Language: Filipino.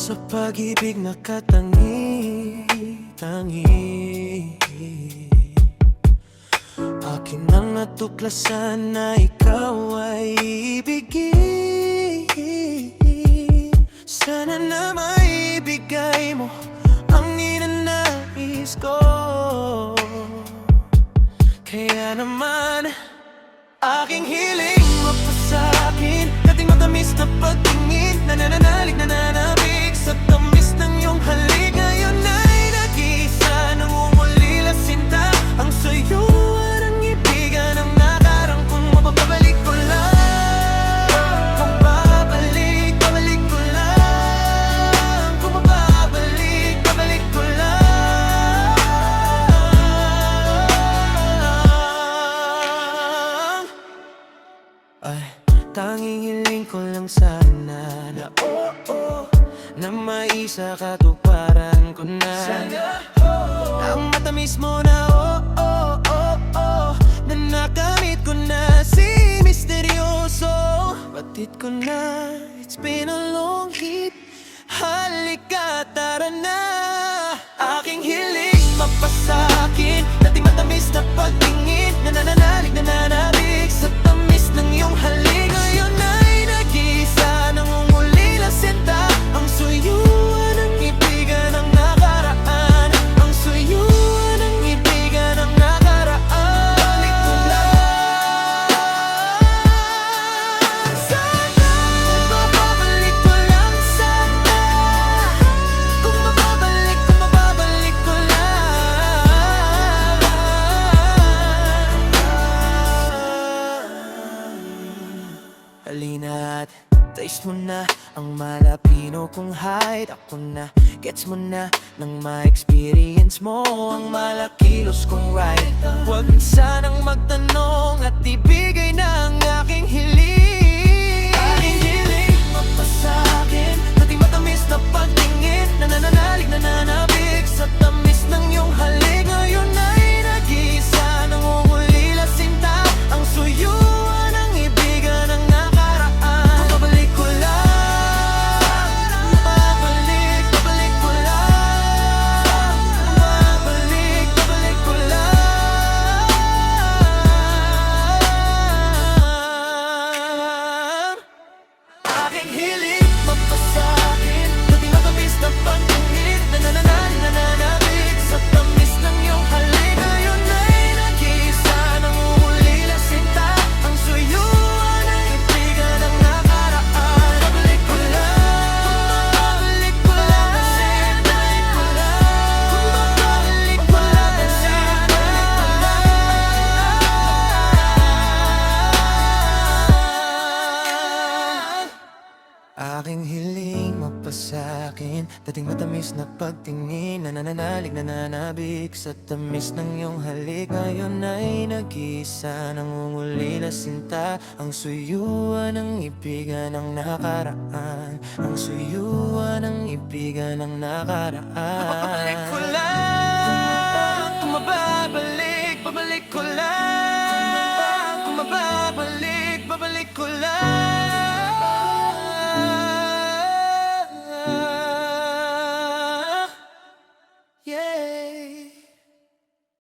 Sa pag-ibig nakatangi-tangi, akin ang natuklasan na ikaw ay ibigin. Sana na maibigay mo ang ninanais ko. Kaya naman aking hiling mapasakin, dating matamis na pagtingin, nananalig, nananabik sa tamis ng iyong halik. Ngayon ay nag-iisa, nangungulila sinta ang suyuan ng ibigan ng nakarang. Kung mapapabalik ko lang, kung babalik, babalik ko lang. Kung mapapabalik, babalik ko lang. Ay, tanging hiling ko lang sana na na maisa katuparan ko na. Sana ang matamis mo na na nakamit ko na. Si misteryoso, batid ko na. It's been a long hit, halika tara na. Aking hiling mapasakin, dating matamis na pagtingin, nananalig, nananabik sa tamis ng iyong halik. Ngayon ay nag-iisa, nangungulila sinta ang suyuan ng ibigan ng nakaraan. Ang suyuan ng ibigan ng nakaraan. Balik ko lang sana, mababalik ko lang sana. Kung mababalik, kung mababalik ko lang. Halina at taste mo na ang malapino kong hide. Ako na, gets mo na nang ma-experience mo ang malakilos kong ride. Huwag sanang magtanong at ibigay na ang aking hiling. Aking hiling mapasakin, dating matamis na pagtingin, nananalig, nananabik sa tamis ng iyong halik. Ngayon ay nag-iisa, nangungulila sinta ang suyuan ng ibigan ng nakaraan. Babalik ko lang, babalik, babalik ko lang. Babalik, babalik ko lang. Aking hiling mapasakin, dating matamis na pagtingin, nananalig, nananabik sa tamis ng iyong halik. Ngayon ay nag-iisa, nangungulila sinta ang suyuan ng ibigan ng nakaraan. Babalik ko lang, babalik ko lang, babalik ko lang. Babalik ko lang, babalik ko lang. Aking hiling mapasakin, dating matamis na pagtingin, nananalig, nananabik sa tamis ng iyong halik. Ngayon ay nag-iisa, nangungulila sinta ang suyuan ng ibigan ng nakaraan. Ang suyuan ng ibigan ng nakaraan. Babalik ko lang, kung mababalik, babalik ko lang.